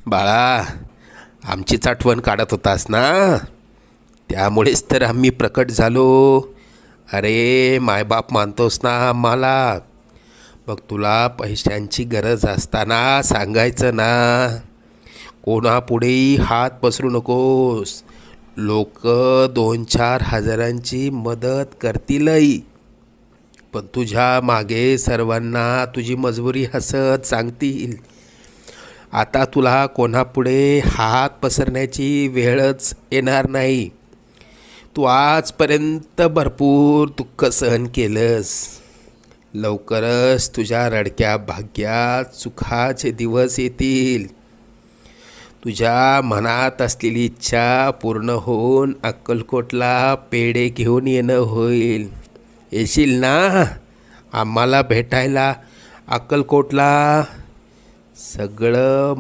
बाळा, आमचीच आठवण काढत होतास ना, त्यामुळेच तर आम्ही प्रकट झालो. अरे मायबाप मानतोस ना आम्हाला, मग तुला पैशांची गरज असताना सांगायचं ना. कोणापुढेही हात पसरू नकोस. लोक 2-4 हजारांची मदत करतीलही, पण तुझ्या मागे सर्वांना तुझी मजबुरी हसत सांगतील. आता तुला कोणापुढे हात पसरण्याची वेळच येणार नाही. तू आजपर्यंत भरपूर दुःख सहन केलंस. लवकरच तुझ्या रडक्या भाग्यात सुखाचे दिवस येतील. तुझ्या मनात असलेली इच्छा पूर्ण होऊन अक्कलकोटला पेढे घेऊन येणं होईल. येशील ना आम्हाला भेटायला अक्कलकोटला? सगळं